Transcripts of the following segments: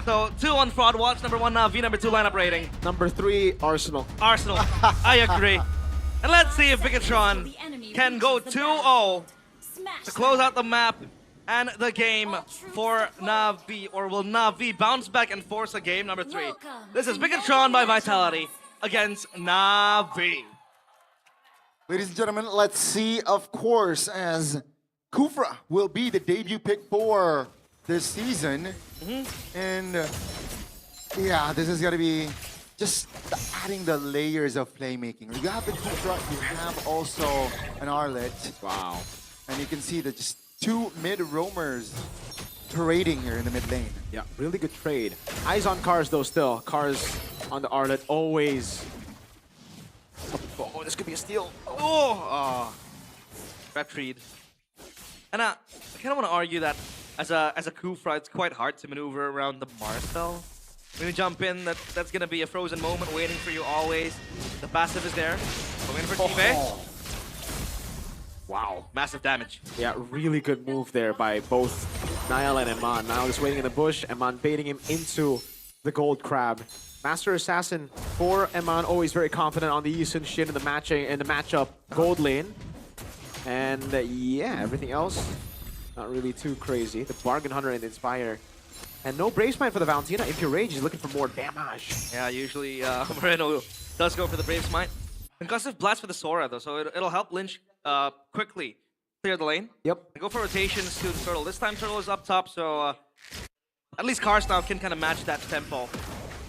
So 2 on Fraud Watch, number 1 Navi, number 2 lineup rating. Number 3, Arsenal. Arsenal, I agree. And let's see if Bigetron can go 2-0 to close out the map and the game for Navi. Or will Navi bounce back and force a game number 3? This is Bigetron by Vitality against Navi. Ladies and gentlemen, let's see, of course, as Kufra will be the debut pick for this season. And yeah, this is going to be just adding the layers of playmaking. You have the Kufra, you have also an Arlet. Wow. And you can see that just 2 mid-roamers parading here in the mid lane. Yeah, really good trade. Eyes on Cars though still. Cars on the Arlet always. Oh, this could be a steal. Oh, retried. And I kind of want to argue that as a Kufra, it's quite hard to maneuver around the Marcel. When you jump in, that's gonna be a frozen moment waiting for you always. The passive is there. Going in for TV. Wow. Massive damage. Yeah, really good move there by both Niall and Eman. Niall just waiting in the bush, Eman baiting him into the gold crab. Master Assassin for Eman, always very confident on the Yisun Shin in the matchup gold lane. And yeah, everything else, not really too crazy. The Bargain Hunter and the Inspire. And no Brave Smite for the Valentina. If you're Rage, he's looking for more damage. Yeah, usually Moreno does go for the Brave Smite. Concussive Blast for the Sora though, so it'll help Lynch quickly clear the lane. Yep. And go for rotations to the Turtle. This time Turtle is up top, so at least Cars now can kind of match that tempo.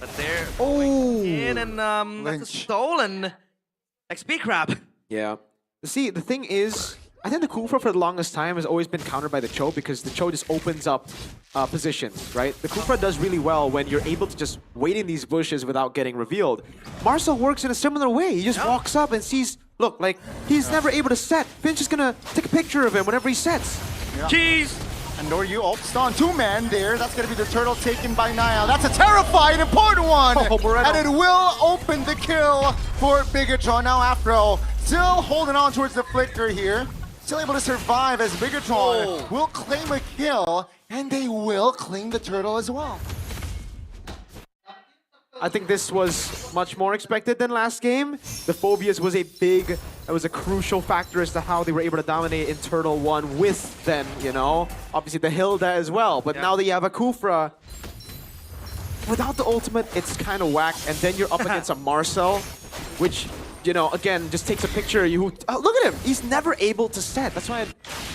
But they're going in, and that's a stolen XP crab. Yeah. See, the thing is, I think the Kufra for the longest time has always been countered by the Cho because the Cho just opens up positions, right? The Kufra does really well when you're able to just wait in these bushes without getting revealed. Marcel works in a similar way. He just walks up and sees, look, like, he's never able to set. Finch is gonna take a picture of him whenever he sets. Cheese! And Noryu ult stun 2-man there. That's going to be the turtle taken by Niall. That's a terrifying, important one! And it will open the kill for Bigetron. Now Afro still holding on towards the flicker here. Still able to survive as Bigetron will claim a kill, and they will claim the turtle as well. I think this was much more expected than last game. The Phobias was a crucial factor as to how they were able to dominate in Turtle 1 with them, you know? Obviously the Hilda as well, but now that you have a Kufra, without the ultimate, it's kind of whack, and then you're up against a Marcel, which, you know, again, just takes a picture of you. Look at him! He's never able to set. That's why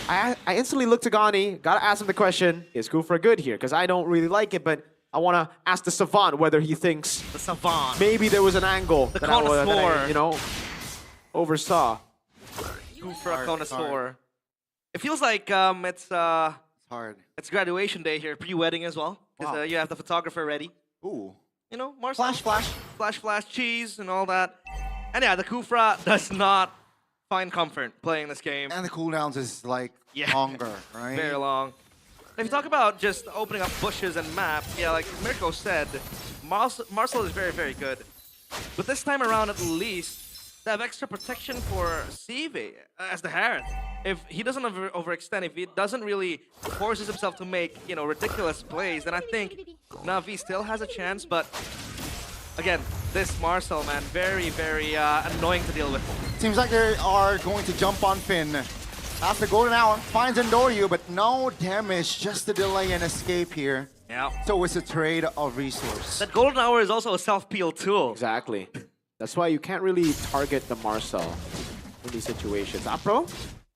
I instantly looked to Gani, gotta ask him the question, is Kufra good here? Because I don't really like it, but I want to ask the Savant whether he thinks The Savant. maybe there was an angle The that I, connoisseur. you know, oversaw. Kufra connoisseur. It feels like it's Hard. it's graduation day here, pre-wedding as well. Because you have the photographer ready. Ooh. You know, Marcel. Flash. Flash, cheese, and all that. And yeah, the Kufra does not find comfort playing this game. And the cooldowns is like longer, right? Very long. If you talk about just opening up bushes and maps, yeah, like Mirko said, Marcel is very, very good. But this time around, at least, they have extra protection for CV as the Harith. If he doesn't overextend, if he doesn't really forces himself to make, you know, ridiculous plays, then I think Navi still has a chance. But again, this Marcel, man, very, very annoying to deal with. Seems like they are going to jump on Finn. After golden hour, finds Endoryu, but no damage, just a delay and escape here. Yeah. So it's a trade of resource. That golden hour is also a self-peel tool. Exactly. That's why you can't really target the Marcel in these situations. Apro?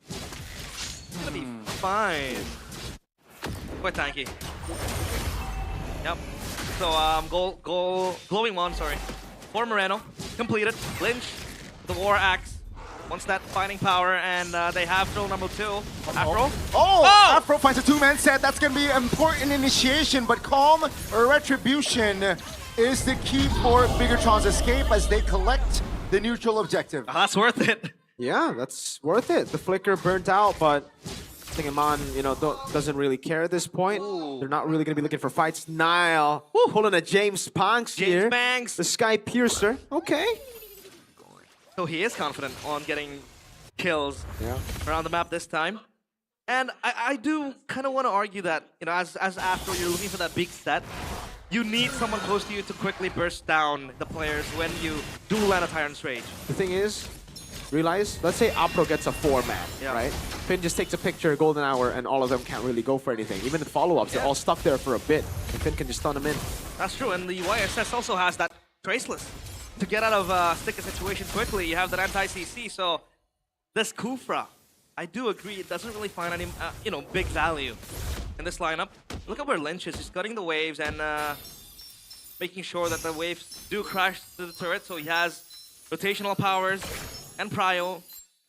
It's gonna be fine. Quite tanky. Yep. So glowing wand, sorry. For Moreno, completed. Lynch, the war axe. Wants that fighting power, and they have drill number 2. Afro. Afro finds a 2-man set. That's going to be an important initiation, but calm or retribution is the key for Bigetron's escape as they collect the neutral objective. That's worth it. Yeah, that's worth it. The flicker burnt out, but I think Eman, you know, doesn't really care at this point. They're not really going to be looking for fights. Niall pulling a James Panks here. James Banks. The Sky Piercer. Okay. So he is confident on getting kills around the map this time. And I do kind of want to argue that, you know, as after you're looking for that big set, you need someone close to you to quickly burst down the players when you do land a Tyrant's Rage. The thing is, realize, let's say Apro gets a 4-man, Yeah. right? Finn just takes a picture, golden hour, and all of them can't really go for anything. Even the follow-ups, they're all stuck there for a bit. And Finn can just stun them in. That's true, and the YSS also has that Traceless. To get out of a sticky situation quickly, you have that anti-CC, so this Kufra, I do agree, it doesn't really find any, big value in this lineup. Look at where Lynch is, just cutting the waves and making sure that the waves do crash to the turret, so he has rotational powers and prio.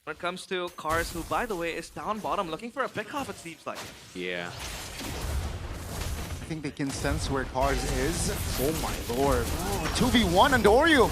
When it comes to Cars, who, by the way, is down bottom, looking for a pick-off, it seems like. Yeah. I think they can sense where Cars is. Oh my lord. Oh, 2v1 and Oreo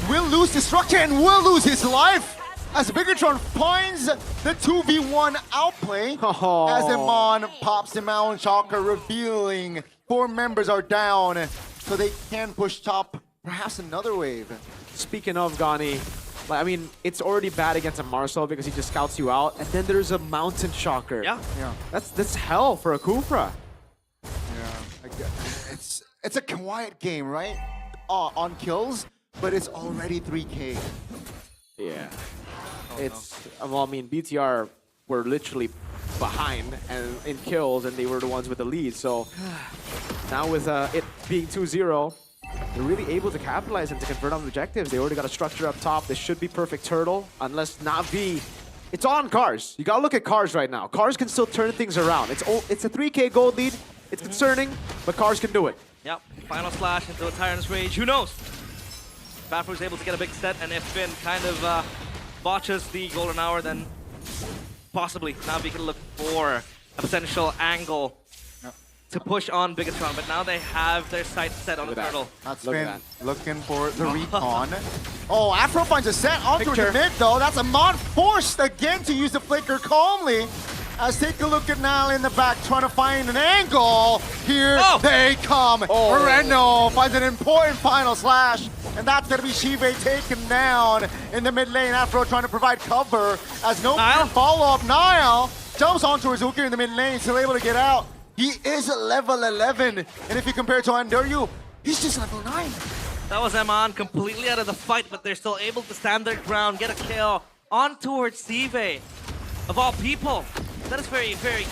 will lose destruction and will lose his life as Bigetron finds the 2v1 outplay as Iman pops him out and Shocker revealing 4 members are down so they can push top perhaps another wave. Speaking of Gani, like, I mean, it's already bad against a Marcel because he just scouts you out, and then there's a Mountain Shocker. Yeah. That's hell for a Kufra. It's a quiet game, right? On kills, but it's already 3K. Yeah. Well, I mean, BTR were literally behind and in kills, and they were the ones with the lead. So now with it being 2-0, they're really able to capitalize and to convert on objectives. They already got a structure up top. This should be perfect turtle, unless Navi. It's all on Cars. You gotta look at Cars right now. Cars can still turn things around. It's a 3K gold lead. It's concerning, but Cars can do it. Yep, final slash into a Tyrant's Rage. Who knows? Baffro's able to get a big set, and if Finn kind of botches the golden hour, then possibly Navi can look for a potential angle to push on Bigetron, but now they have their sights set on the turtle. That's Finn looking for the recon. Oh, Afro finds a set onto the mid though. That's Amon forced again to use the flicker calmly. As take a look at Nile in the back, trying to find an angle. Here they come. Reno finds an important final slash. And that's going to be Shive taken down in the mid lane. Afro trying to provide cover as no follow-up. Nile jumps onto his Uker in the mid lane, still able to get out. He is level 11. And if you compare to Andoryu, he's just level 9. That was Eman completely out of the fight, but they're still able to stand their ground, get a kill on towards Sive. Of all people. That is very, very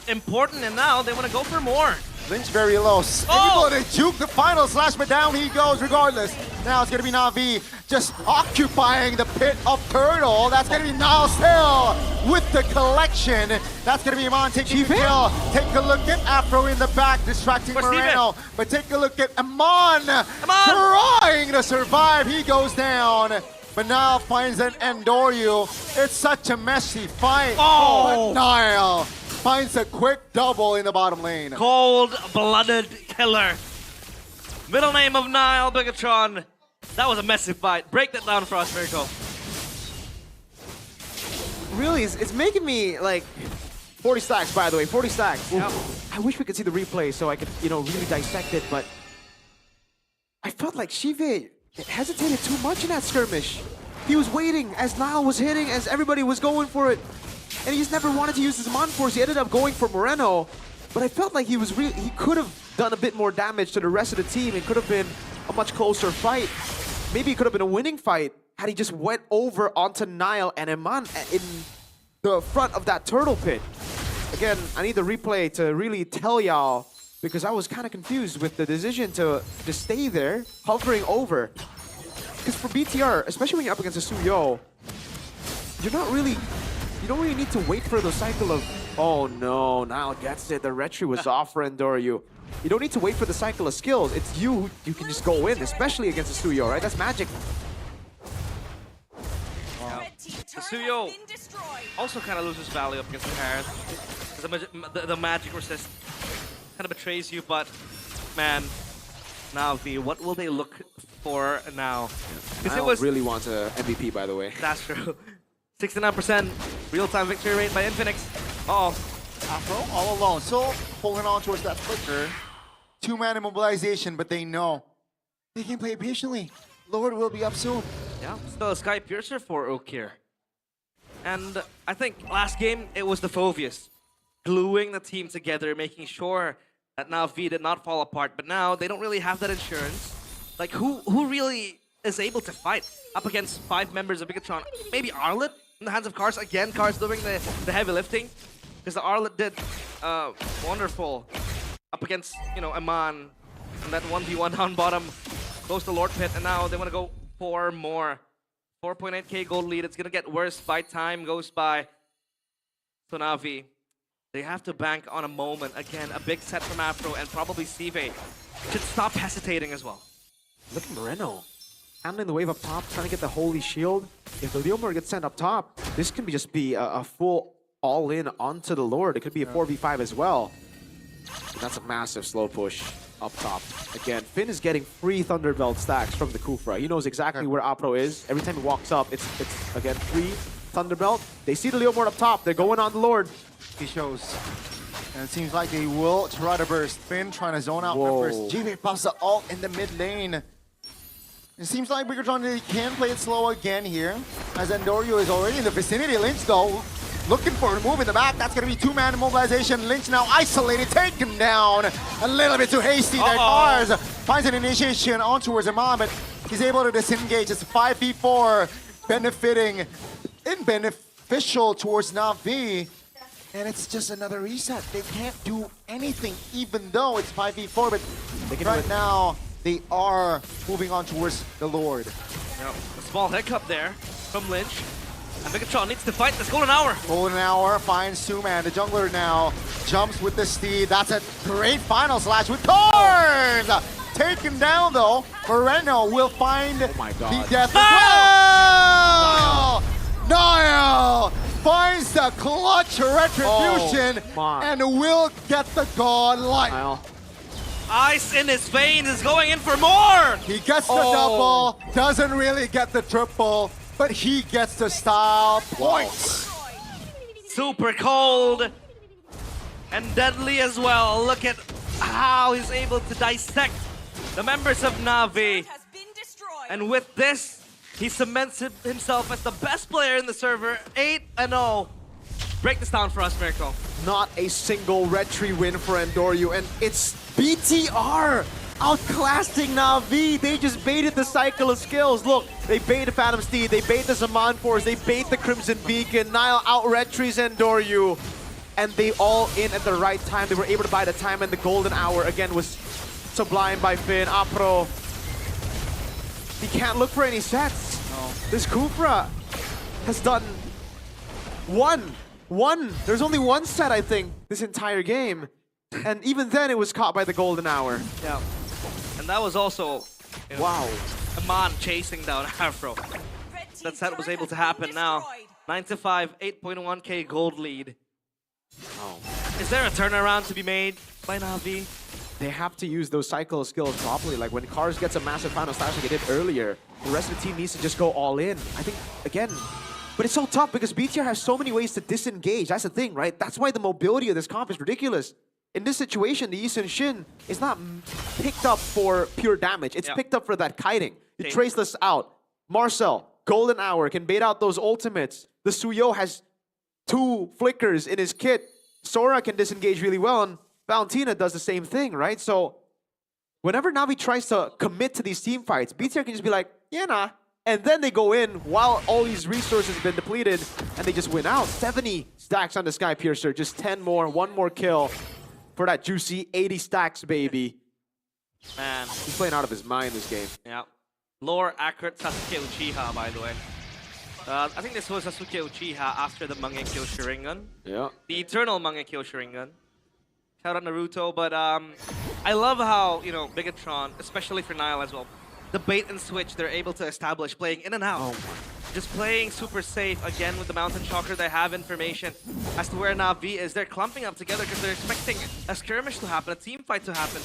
important, and now they want to go for more. Lynch very low. Able to juke the final slash, but down he goes regardless. Now it's going to be Navi just occupying the pit of Turtle. That's going to be Nile still with the collection. That's going to be Iman taking the kill. Take a look at Afro in the back, distracting Moreno. But take a look at Iman trying to survive. He goes down. But Nile finds an Andoryu. It's such a messy fight. But Nile finds a quick double in the bottom lane. Cold-blooded killer. Middle name of Nile, Bigetron. That was a messy fight. Break that down for us, Miracle. Really, it's making me like 40 stacks, by the way, 40 stacks. Yep. I wish we could see the replay so I could, really dissect it, but I felt like Shive hesitated too much in that skirmish. He was waiting as Nile was hitting, as everybody was going for it. And he just never wanted to use his Mon Force. He ended up going for Moreno. But I felt like he could have done a bit more damage to the rest of the team. It could have been a much closer fight. Maybe it could have been a winning fight had he just went over onto Nile and Iman in the front of that turtle pit. Again, I need the replay to really tell y'all, because I was kind of confused with the decision to just stay there, hovering over. Because for BTR, especially when you're up against a Suyo, you don't really need to wait for the cycle of, oh no, Nile gets it, the retry was off for Andoryu. You don't need to wait for the cycle of skills. It's you can just go in, especially against a Suyo, right? That's magic. The Suyo also kind of loses value up against the Parent. The magic resist kind of betrays you, but man, Navi, what will they look for now? I really want an MVP, by the way. That's true. 69% real-time victory rate by Infinix. Afro all alone, so holding on towards that flicker. 2-man immobilization, but they know they can play patiently. Lord will be up soon. Yeah, still a Sky Piercer for Ook here. And I think last game, it was the Phobius gluing the team together, making sure that Navi did not fall apart, but now they don't really have that insurance. Like, who really is able to fight up against 5 members of Bigetron? Maybe Arlet in the hands of Cars. Again, Cars doing the heavy lifting. Because the Arlet did wonderful up against, you know, Aman. And that 1v1 down bottom, close to Lord Pit. And now they want to go for more. 4.8k gold lead. It's going to get worse by time goes by. So Navi, they have to bank on a moment. Again, a big set from Afro and probably Sive should stop hesitating as well. Look at Moreno. Handling the wave up top, trying to get the Holy Shield. If the Leomord gets sent up top, this can just be a full all-in onto the Lord. It could be a 4v5 as well. And that's a massive slow push up top. Again, Finn is getting free Thunderbelt stacks from the Kufra. He knows exactly where Apro is. Every time he walks up, it's again, free Thunderbelt. They see the Leomord up top. They're going on the Lord. He shows. And it seems like they will try to burst. Finn trying to zone out first. GV pops the ult in the mid lane. It seems like Bigetron can play it slow again here. As Endorio is already in the vicinity. Lynch though, looking for a move in the back. That's going to be 2-man mobilization. Lynch now isolated, taken down. A little bit too hasty there. Cars finds an initiation on towards Aman, but he's able to disengage. It's 5v4, beneficial towards Navi. And it's just another reset. They can't do anything, even though it's 5v4. But right now, they are moving on towards the Lord. Yep. A small hiccup there from Lynch. And Bigetron needs to fight this golden hour. Golden hour finds Suman. The jungler now jumps with the steed. That's a great final slash with Cars! Taken down though. Moreno will find the death as well. Niall finds the clutch retribution and will get the god light. Ice in his veins is going in for more! He gets the double, doesn't really get the triple, but he gets the style points. Super cold and deadly as well. Look at how he's able to dissect the members of Navi. And with this, he cements himself as the best player in the server, 8-0. Break this down for us, Miracle. Not a single retry win for Endorio, and it's BTR outclassing Navi. They just baited the cycle of skills. Look, they bait the Phantom Steed, they bait the Zaman Force, they bait the Crimson Beacon. Niall out-retries Endorio, and they all in at the right time. They were able to buy the time, and the golden hour again was sublime by Finn. Apro, he can't look for any sets. No. This Kufra has done one. There's only one set, I think, this entire game. And even then, it was caught by the golden hour. Yeah. And that was also, you know, wow, Aman chasing down Afro. That set was able to happen now. 9-5, 8.1k gold lead. Oh. Is there a turnaround to be made by Navi? They have to use those cycle skills properly. Like when Cars gets a massive final slash like it did earlier, the rest of the team needs to just go all in. I think, again, but it's so tough because BTR has so many ways to disengage. That's the thing, right? That's why the mobility of this comp is ridiculous. In this situation, the Yi Sun-shin is not picked up for pure damage. It's picked up for that kiting. You Traceless out. Marcel, golden hour, can bait out those ultimates. The Suyo has 2 flickers in his kit. Sora can disengage really well, and Valentina does the same thing, right? So whenever Navi tries to commit to these team fights, BTR can just be like, yeah, nah. And then they go in while all these resources have been depleted, and they just win out. 70 stacks on the Sky Piercer, just 10 more, 1 more kill for that juicy 80 stacks, baby. Man. He's playing out of his mind this game. Yeah. Lore accurate Sasuke Uchiha, by the way. I think this was Sasuke Uchiha after the Mangekyo Sharingan. Yeah. The eternal Mangekyo Sharingan. Shout out Naruto, but I love how, you know, Bigetron, especially for Niall as well, the bait and switch they're able to establish playing in and out. Oh Just playing super safe again with the Mountain Shocker. They have information as to where Navi is. They're clumping up together because they're expecting a skirmish to happen, a team fight to happen.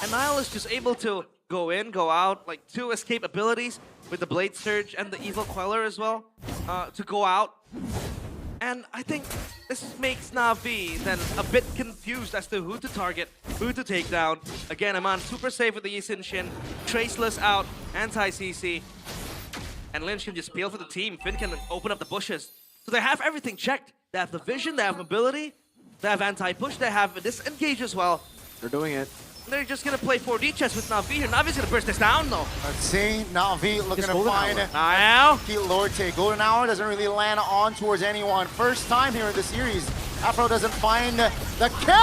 And Niall is just able to go in, go out, like 2 escape abilities with the Blade Surge and the Evil Queller as well, to go out. And I think this makes Navi then a bit confused as to who to target, who to take down. Again, Aman super safe with the Yi Sun-shin, Traceless out, anti-CC. And Lynch can just peel for the team. Finn can open up the bushes. So they have everything checked. They have the vision, they have mobility, they have anti-push, they have disengage as well. They're doing it. They're just gonna play 4D chess with Navi here. Navi's gonna burst this down though. Let's see. Navi looking Just to golden find hour. Now, Key Lord take. Golden Hour doesn't really land on towards anyone. First time here in the series. Afro doesn't find the kill!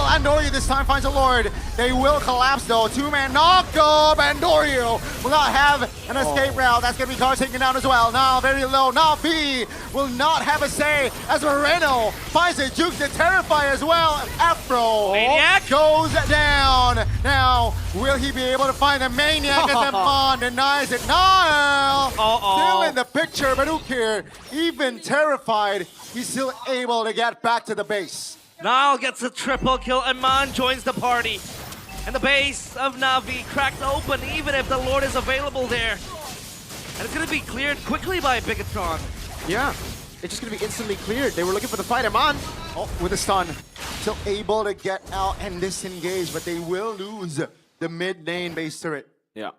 Andorio this time finds a Lord. They will collapse though. Two-man knock-up. Andorio will not have an escape route. That's going to be card taken down as well. Now very low. Navi will not have a say as Moreno finds it. Jukes the Terrify as well. Afro Maniac goes down. Now, will he be able to find the Maniac as Mon denies it? Niall still in the picture, but who cares? Even Terrified, he's still able to get back to the base. Niall gets a triple kill, and Man joins the party. And the base of Navi cracked open, even if the Lord is available there. And it's gonna be cleared quickly by Bigetron. Yeah. It's just going to be instantly cleared. They were looking for the fight. Amon. Oh, with a stun. Still able to get out and disengage, but they will lose the mid lane base turret. Yeah.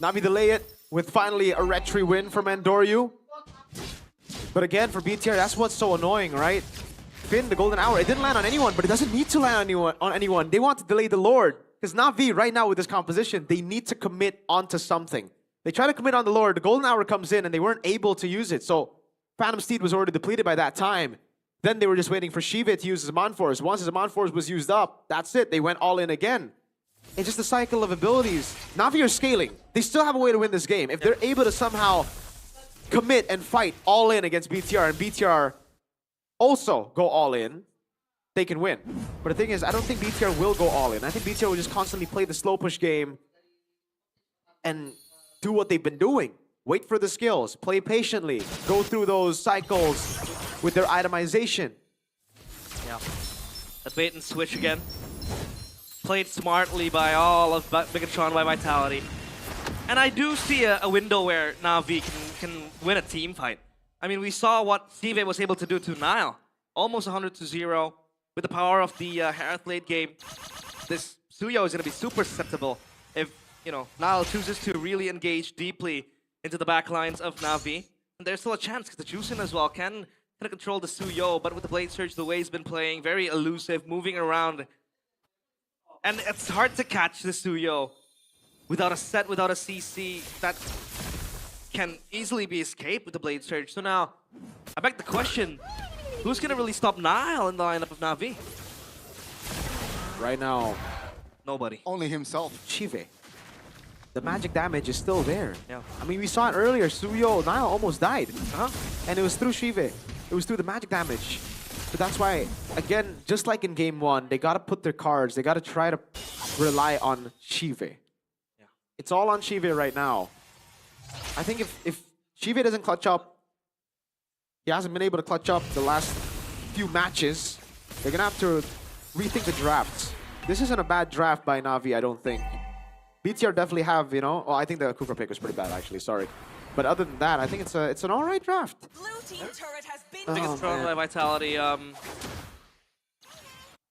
Navi delay it with finally a retry win from Andoryu. But again, for BTR, that's what's so annoying, right? Finn, the golden hour, it didn't land on anyone, but it doesn't need to land on anyone. They want to delay the Lord. Because Navi, right now with this composition, they need to commit onto something. They try to commit on the Lord, the golden hour comes in, and they weren't able to use it. So Phantom Steed was already depleted by that time. Then they were just waiting for Shiva to use his Amon Force. Once his Amon Force was used up, that's it. They went all in again. It's just a cycle of abilities. Navi are scaling. They still have a way to win this game. If they're able to somehow commit and fight all in against BTR, and BTR also go all in, they can win. But the thing is, I don't think BTR will go all in. I think BTR will just constantly play the slow push game and do what they've been doing. Wait for the skills, play patiently, go through those cycles with their itemization. Yeah. A bait and switch again. Played smartly by all of Bigetron by Vitality. And I do see a window where Navi can win a team fight. I mean, we saw what Steve was able to do to Niall. Almost 100-0 with the power of the Hereth late game. This Suyo is going to be super susceptible if, you know, Niall chooses to really engage deeply into the backlines of Navi. And there's still a chance because the Juicin as well can control the Suyo, but with the Blade Surge, the way he's been playing, very elusive, moving around. And it's hard to catch the Suyo without a set, without a CC that can easily be escaped with the Blade Surge. So now, I beg the question, who's gonna really stop Niall in the lineup of Navi? Right now, Nobody. Only himself. Chive. The magic damage is still there. Yeah. I mean, we saw it earlier. Suyo, Niall almost died. Uh-huh. And it was through Shive. It was through the magic damage. But that's why, again, just like in game one, they gotta put their cards, they gotta try to rely on Shive. Yeah. It's all on Shive right now. I think if Shive doesn't clutch up, he hasn't been able to clutch up the last few matches, they're gonna have to rethink the drafts. This isn't a bad draft by Navi, I don't think. BTR definitely have, you know, well, I think the Kukra pick was pretty bad actually, sorry. But other than that, I think it's an alright draft. Blue team turret has been Biggest thrown by Vitality.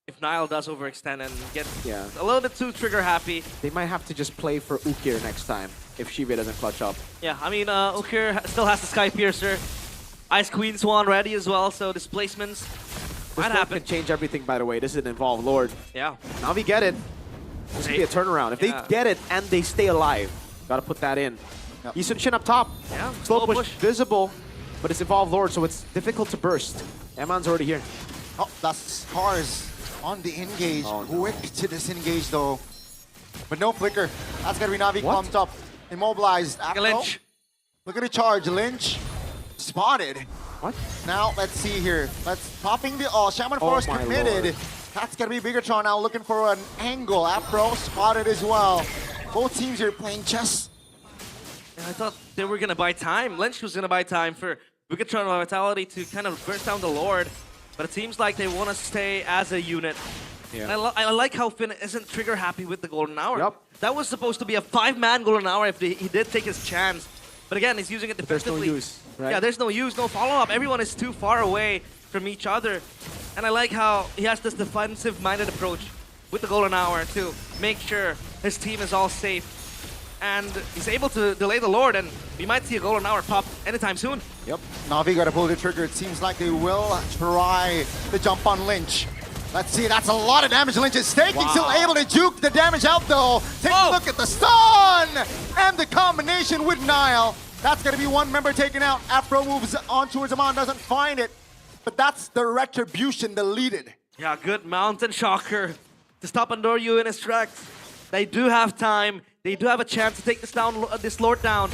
If Niall does overextend and get a little bit too trigger happy. They might have to just play for Ukir next time if Shive doesn't clutch up. Yeah, I mean, Ukir still has the Sky Piercer. Ice Queen Swan ready as well, so displacements might happen. Can change everything, by the way. This didn't involve Lord. Yeah. Navi get it. This could be a turnaround. If they get it and they stay alive, gotta put that in. Yep. Yisun Shin up top. Yeah. Slow push visible, but it's involved Lord, so it's difficult to burst. Eman's already here. Oh, that's Scars on the engage. Oh, no. Quick to disengage though. But no flicker. That's gonna be Navi What? clumped up. Immobilized. Afro. Lynch. Look at the charge. Lynch spotted. What? Now, let's see here. Let's popping the Shaman Oh Force my committed. Lord. That's gonna be Bigetron now looking for an angle. Afro spotted as well. Both teams are playing chess. Yeah, I thought they were gonna buy time. Lynch was gonna buy time for Bigetron and Vitality to kind of burst down the Lord, but it seems like they want to stay as a unit. Yeah. And I like how Finn isn't trigger happy with the Golden Hour. Yep. That was supposed to be a 5-man Golden Hour if he did take his chance. But again, he's using it There's no defensively. use, right? Yeah, there's no use, no follow-up. Everyone is too far away from each other. And I like how he has this defensive-minded approach with the Golden Hour to make sure his team is all safe. And he's able to delay the Lord, and we might see a Golden Hour pop anytime soon. Yep. Navi got to pull the trigger. It seems like they will try the jump on Lynch. Let's see, that's a lot of damage. Lynch is staking, Wow. still able to juke the damage out though. Take a look at the stun! And the combination with Nile. That's gonna be one member taken out. Afro moves on towards Amon, doesn't find it. But that's the retribution deleted. Yeah, good mountain shocker to stop Andoryu in his tracks. They do have time. They do have a chance to take this Lord down.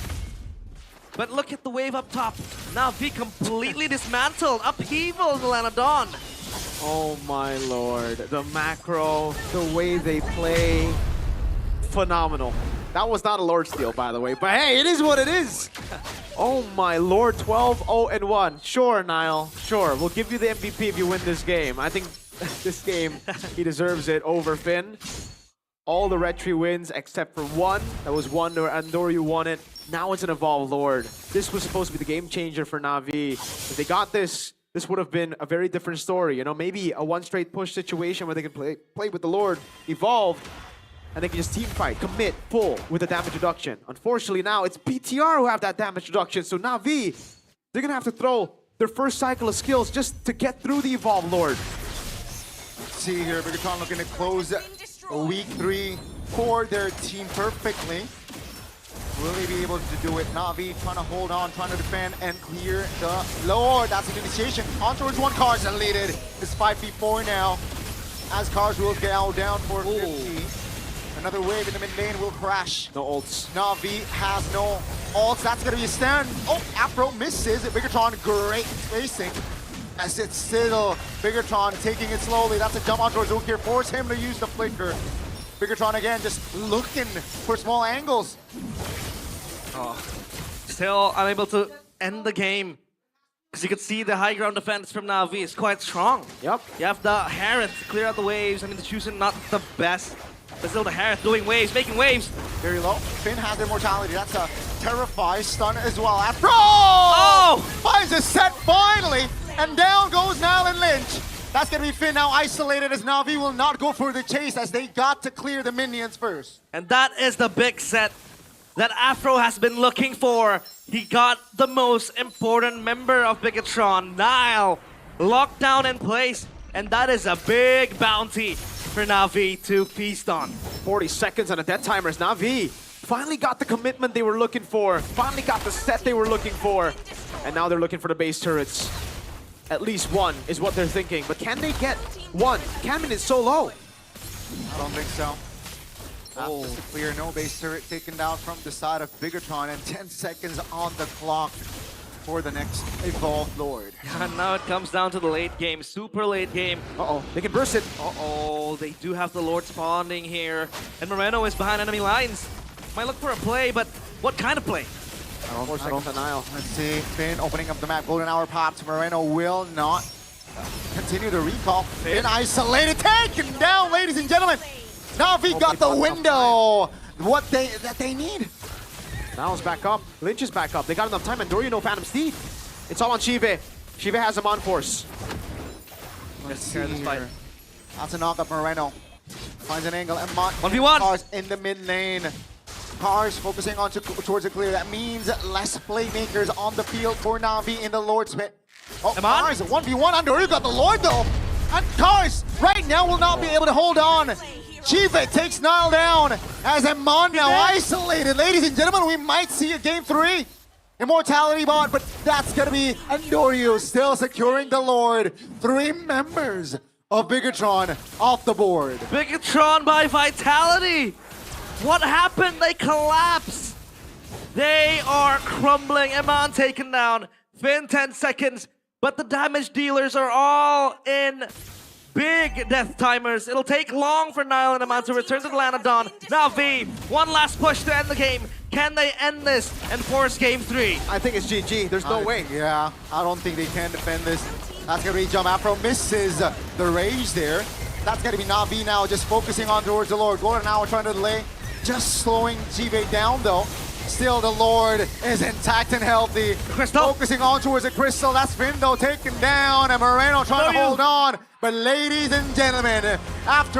But look at the wave up top. Navi completely dismantled. Upheaval in the Land of Dawn. Oh my lord. The macro, the way they play, phenomenal. That was not a Lord steal, by the way, but hey, it is what it is. Oh my lord, 12-0-1. Sure, Nile, sure. We'll give you the MVP if you win this game. I think this game, he deserves it over Finn. All the retry wins except for one. That was one where Andoryu won it. Now it's an Evolved Lord. This was supposed to be the game changer for Navi. If they got this, this would have been a very different story. You know, maybe a one straight push situation where they can play with the Lord, evolve, and they can just team fight, commit, pull with the damage reduction. Unfortunately now it's PTR who have that damage reduction, so Navi, they're gonna have to throw their first cycle of skills just to get through the Evolved Lord. Let's see here, Bigetron looking to close week 3 for their team perfectly. Will they be able to do it? Navi trying to hold on, trying to defend and clear the Lord. That's an initiation. On towards one, Cars deleted. It's 5v4 now. As Cars will go down for 50. Another wave in the mid lane will crash. No ults. Navi has no ults. That's going to be a stand. Oh, Afro misses. Bigetron, great spacing. As it's still Bigetron taking it slowly. That's a jump on towards Ukir. Force him to use the flicker. Bigetron again just looking for small angles. Oh, still unable to end the game. Because you could see the high ground defense from Navi is quite strong. Yep. You have the Harith to clear out the waves. I mean, the Chusen not the best. But still the Harith doing waves, making waves. Very low. Finn has immortality. That's a terrify stun as well. Afro! Oh! Finds a set finally! And down goes Nile and Lynch. That's going to be Finn now isolated as Navi will not go for the chase as they got to clear the minions first. And that is the big set that Afro has been looking for. He got the most important member of Bigetron, Nile, locked down in place. And that is a big bounty for Navi to feast on. 40 seconds on a dead timer as Navi finally got the commitment they were looking for. Finally got the set they were looking for. And now they're looking for the base turrets. At least one is what they're thinking. But can they get one? Cannon is so low. I don't think so. Oh. Just to clear, no base turret taken down from the side of Bigetron and 10 seconds on the clock for the next Evolved Lord. And now it comes down to the late game, super late game. Uh-oh, they can burst it. Uh-oh, they do have the Lord spawning here. And Moreno is behind enemy lines. Might look for a play, but what kind of play? I don't denial. Let's see, Finn opening up the map. Golden Hour pops. Moreno will not continue the recall. Finn isolated, taken down, ladies and gentlemen. Navi got the window. That they need. Niall's back up. Lynch is back up. They got enough time. And Dorian, no Phantom Steed. It's all on Chive. Chive has him on force. Let's see here. That's a knock-up. Moreno finds an angle. And 1v1. Cars in the mid lane. Cars focusing on towards the clear. That means less playmakers on the field for Navi in the Lord's pit. Oh, Cars 1v1 under. You got the Lord though. And Cars right now will not be able to hold on. Chive takes Nile down as Amon now isolated. Ladies and gentlemen, we might see a game 3. Immortality bot, but that's gonna be Andoryu still securing the Lord. 3 members of Bigetron off the board. Bigetron by Vitality! What happened? They collapse! They are crumbling. Eman taken down. Finn 10 seconds, but the damage dealers are all in big death timers. It'll take long for Nile and Eman to return to the Land of Dawn. Now V, one last push to end the game. Can they end this and force game 3? I think it's GG. There's no way. Yeah, I don't think they can defend this. That's gonna be jump. Afro misses the rage there. That's gonna be Navi now just focusing on towards the Lord. Golden Hour trying to delay. Just slowing Jive down though. Still the Lord is intact and healthy. Crystal. Focusing on towards the Crystal. That's Finn though taken down. And Moreno trying to hold on. But ladies and gentlemen, after